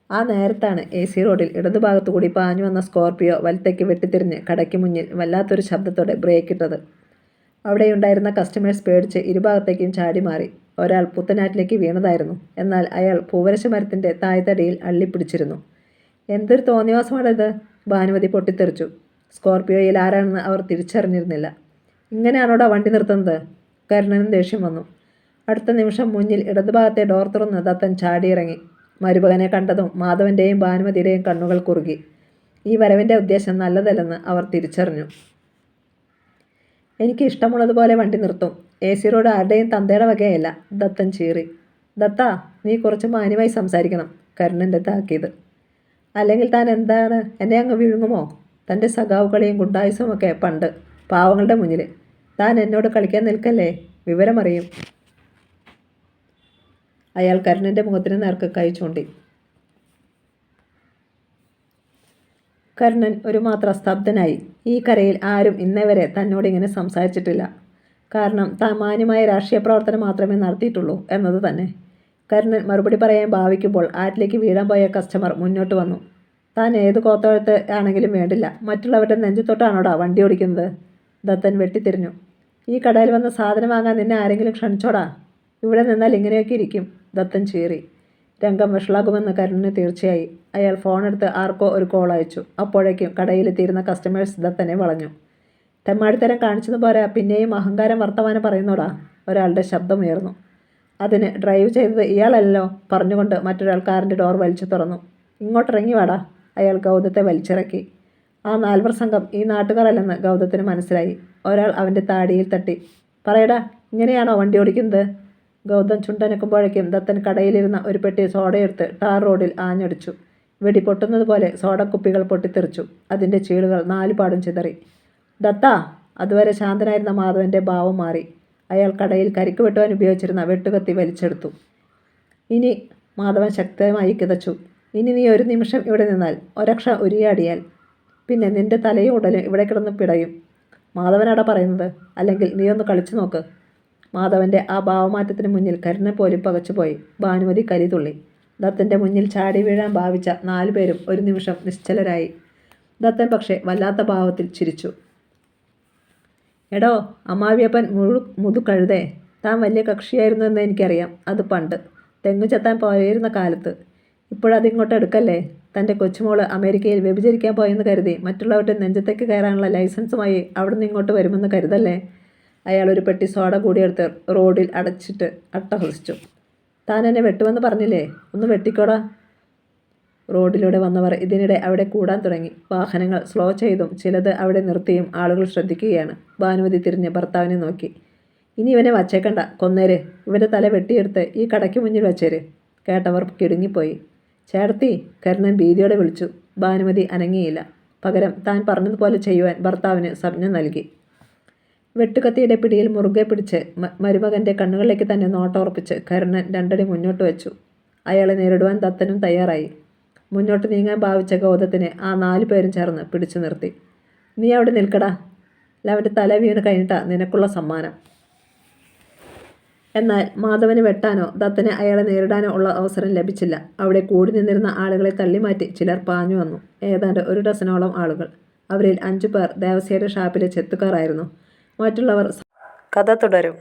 ആ നേരത്താണ് AC റോഡിൽ ഇടതുഭാഗത്തു കൂടി പാഞ്ഞു വന്ന സ്കോർപിയോ വലത്തേക്ക് വെട്ടിത്തിരിഞ്ഞ് കടയ്ക്ക് മുന്നിൽ വല്ലാത്തൊരു ശബ്ദത്തോടെ ബ്രേക്ക് ഇട്ടത്. അവിടെയുണ്ടായിരുന്ന കസ്റ്റമേഴ്സ് പേടിച്ച് ഇരുഭാഗത്തേക്കും ചാടി മാറി. ഒരാൾ പുത്തനാറ്റിലേക്ക് വീണതായിരുന്നു. എന്നാൽ അയാൾ പൂവരശ മരത്തിൻ്റെ തായ്തടിയിൽ അള്ളിപ്പിടിച്ചിരുന്നു. എന്തൊരു തോന്നിവാസമാണിത്! ഭാനുമതി പൊട്ടിത്തെറിച്ചു. സ്കോർപിയോയിൽ ആരാണെന്ന് അവർ തിരിച്ചറിഞ്ഞിരുന്നില്ല. ഇങ്ങനെയാണോടാ വണ്ടി നിർത്തുന്നത്? കരുണനും ദേഷ്യം വന്നു. അടുത്ത നിമിഷം മുന്നിൽ ഇടതുഭാഗത്തെ ഡോർ തുറന്ന് ദത്തൻ ചാടിയിറങ്ങി. മരുമകനെ കണ്ടതും മാധവൻ്റെയും ഭാനുമതിയുടെയും കണ്ണുകൾ കുറുകി. ഈ വരവിൻ്റെ ഉദ്ദേശം നല്ലതല്ലെന്ന് അവർ തിരിച്ചറിഞ്ഞു. എനിക്ക് ഇഷ്ടമുള്ളതുപോലെ വണ്ടി നിർത്തും. AC റോഡ് ആരുടെയും തന്തയുടെ വകയല്ല. ദത്തൻ ചീറി. ദത്താ, നീ കുറച്ച് മാന്യമായി സംസാരിക്കണം. കരുണൻ്റെ താക്കീത്. അല്ലെങ്കിൽ താൻ എന്താണ്, എന്നെ അങ്ങ് വിഴുങ്ങുമോ? തൻ്റെ സഖാവുകളെയും ഗുണ്ടായുസമൊക്കെ പണ്ട്, പാവങ്ങളുടെ മുന്നിൽ. താൻ എന്നോട് കളിക്കാൻ നിൽക്കല്ലേ, വിവരമറിയും. അയാൾ കരുണൻ്റെ മുഖത്തിന് നേർക്ക് കൈ ചൂണ്ടി. കരുണൻ ഒരു മാത്ര സ്തബ്ധനായി. ഈ കരയിൽ ആരും ഇന്നേവരെ തന്നോട് ഇങ്ങനെ സംസാരിച്ചിട്ടില്ല. കാരണം താൻ മാന്യമായ രാഷ്ട്രീയ പ്രവർത്തനം മാത്രമേ നടത്തിയിട്ടുള്ളൂ എന്നത് തന്നെ. കരുണൻ മറുപടി പറയാൻ ഭാവിക്കുമ്പോൾ ആറ്റിലേക്ക് വീഴാൻ പോയ കസ്റ്റമർ മുന്നോട്ട് വന്നു. താൻ ഏത് കോത്തോഴത്ത് ആണെങ്കിലും വേണ്ടില്ല, മറ്റുള്ളവരുടെ നെഞ്ചത്തൊട്ടാണോടാ വണ്ടി ഓടിക്കുന്നത്? ദത്തൻ വെട്ടിത്തിരിഞ്ഞു. ഈ കടയിൽ വന്ന് സാധനം വാങ്ങാൻ നിന്നെ ആരെങ്കിലും ക്ഷണിച്ചോടാ? ഇവിടെ നിന്നാൽ ഇങ്ങനെയൊക്കെ ഇരിക്കും. ദത്തൻ ചീറി. രംഗം വഷളാകുമെന്ന് കരുണന് തീർച്ചയായി. അയാൾ ഫോണെടുത്ത് ആർക്കോ ഒരു കോൾ അയച്ചു. അപ്പോഴേക്കും കടയിലെത്തിയിരുന്ന കസ്റ്റമേഴ്സ് ദത്തനെ വളഞ്ഞു. തെമ്മാടിത്തരം കാണിച്ചത് പോരാ, പിന്നെയും അഹങ്കാരം വർത്തമാനം പറയുന്നോടാ, ഒരാളുടെ ശബ്ദമുയർന്നു. അതിന് ഡ്രൈവ് ചെയ്തത് ഇയാളല്ലോ പറഞ്ഞുകൊണ്ട് മറ്റൊരാൾ കാറിൻ്റെ ഡോർ വലിച്ചു തുറന്നു. ഇങ്ങോട്ടിറങ്ങി വാടാ. അയാൾ ഗൗതത്തെ വലിച്ചിറക്കി. ആ 4 സംഘം ഈ നാട്ടുകാരല്ലെന്ന് ഗൗതത്തിന് മനസ്സിലായി. ഒരാൾ അവൻ്റെ താടിയിൽ തട്ടി. പറയടാ, ഇങ്ങനെയാണോ വണ്ടി ഓടിക്കുന്നത്? ഗൗതം ചുണ്ടനക്കുമ്പോഴേക്കും ദത്തൻ കടയിലിരുന്ന ഒരു പെട്ടി സോഡയെടുത്ത് ടാർ റോഡിൽ ആഞ്ഞടിച്ചു. വെടി പൊട്ടുന്നത് പോലെ സോഡക്കുപ്പികൾ പൊട്ടിത്തെറിച്ചു. അതിൻ്റെ ചീളുകൾ 4 പാടും ചിതറി. ദത്താ! അതുവരെ ശാന്തനായിരുന്ന മാധവൻ്റെ ഭാവം മാറി. അയാൾ കടയിൽ കരിക്ക് വെട്ടുവാൻ ഉപയോഗിച്ചിരുന്ന വെട്ടുകത്തി വലിച്ചെടുത്തു. ഇനി മാധവൻ ശക്തമായി കിതച്ചു. ഇനി നീ ഒരു നിമിഷം ഇവിടെ നിന്നാൽ, ഒരക്ഷ ഉരിയാടിയാൽ, പിന്നെ നിന്റെ തലയും ഉടലും ഇവിടെ കിടന്ന് പിടയും. മാധവനാടാ പറയുന്നത്. അല്ലെങ്കിൽ നീ ഒന്ന് കളിച്ചു നോക്ക്. മാധവൻ്റെ ആ ഭാവമാറ്റത്തിന് മുന്നിൽ കരുണൻ പോലും പകച്ചുപോയി. ഭാനുമതി കലിതുള്ളി. ദത്തൻ്റെ മുന്നിൽ ചാടി വീഴാൻ ഭാവിച്ച 4 പേരും ഒരു നിമിഷം നിശ്ചലരായി. ദത്തൻ പക്ഷേ വല്ലാത്ത ഭാവത്തിൽ ചിരിച്ചു. എടോ അമ്മാവിയപ്പൻ മുതുകഴുതേ, താൻ വലിയ കക്ഷിയായിരുന്നു എന്ന് എനിക്കറിയാം. അത് പണ്ട് തെങ്ങു ചെത്താൻ പോയിരുന്ന കാലത്ത്. ഇപ്പോഴതിങ്ങോട്ട് എടുക്കല്ലേ. തൻ്റെ കൊച്ചുമോള് അമേരിക്കയിൽ വ്യഭിചരിക്കാൻ പോയെന്ന് കരുതി മറ്റുള്ളവരുടെ നെഞ്ചത്തേക്ക് കയറാനുള്ള ലൈസൻസുമായി അവിടുന്ന് ഇങ്ങോട്ട് വരുമെന്ന് കരുതല്ലേ. അയാൾ ഒരു പെട്ടി സോഡ കൂടിയെടുത്ത് റോഡിൽ അടച്ചിട്ട് അട്ടഹസിച്ചു. താൻ എന്നെ വെട്ടുമെന്ന് പറഞ്ഞില്ലേ, ഒന്ന് വെട്ടിക്കോടാ. റോഡിലൂടെ വന്നവർ ഇതിനിടെ അവിടെ കൂടാൻ തുടങ്ങി. വാഹനങ്ങൾ സ്ലോ ചെയ്തും ചിലത് അവിടെ നിർത്തിയും ആളുകൾ ശ്രദ്ധിക്കുകയാണ്. ഭാനുമതി തിരിഞ്ഞ് ഭർത്താവിനെ നോക്കി. ഇനി ഇവനെ വച്ചേക്കണ്ട, കൊന്നേര്. ഇവൻ്റെ തല വെട്ടിയെടുത്ത് ഈ കടയ്ക്ക് മുന്നിൽ വച്ചേര്. കേട്ടവർ കിടുങ്ങിപ്പോയി. ചേട്ടത്തി! കരുണൻ ഭീതിയോടെ വിളിച്ചു. ഭാനുമതി അനങ്ങിയില്ല. പകരം താൻ പറഞ്ഞതുപോലെ ചെയ്യുവാൻ ഭർത്താവിന് സംജ്ഞ നൽകി. വെട്ടുകത്തിയുടെ പിടിയിൽ മുറുകെ പിടിച്ച് മരുമകൻ്റെ കണ്ണുകളിലേക്ക് തന്നെ നോട്ടോർപ്പിച്ച് കരുണൻ 2 അടി മുന്നോട്ട് വെച്ചു. അയാളെ നേരിടുവാൻ ദത്തനും തയ്യാറായി. മുന്നോട്ട് നീങ്ങാൻ ഭാവിച്ച ഗൗതത്തിനെ ആ 4 പേരും ചേർന്ന് പിടിച്ചു നിർത്തി. നീ അവിടെ നിൽക്കടാ. അവൻ്റെ തല വീണ് കഴിഞ്ഞിട്ടാ നിനക്കുള്ള സമ്മാനം. എന്നാൽ മാധവന് വെട്ടാനോ ദത്തനെ അയാളെ നേരിടാനോ ഉള്ള അവസരം ലഭിച്ചില്ല. അവിടെ കൂടി നിന്നിരുന്ന ആളുകളെ തള്ളിമാറ്റി ചിലർ പാഞ്ഞു വന്നു. ഏതാണ്ട് 1 ഡസനോളം ആളുകൾ. അവരിൽ 5 പേർ ദേവസ്യയുടെ ഷാപ്പിലെ ചെത്തുകാരായിരുന്നു. മറ്റുള്ളവർ കഥ തുടരും.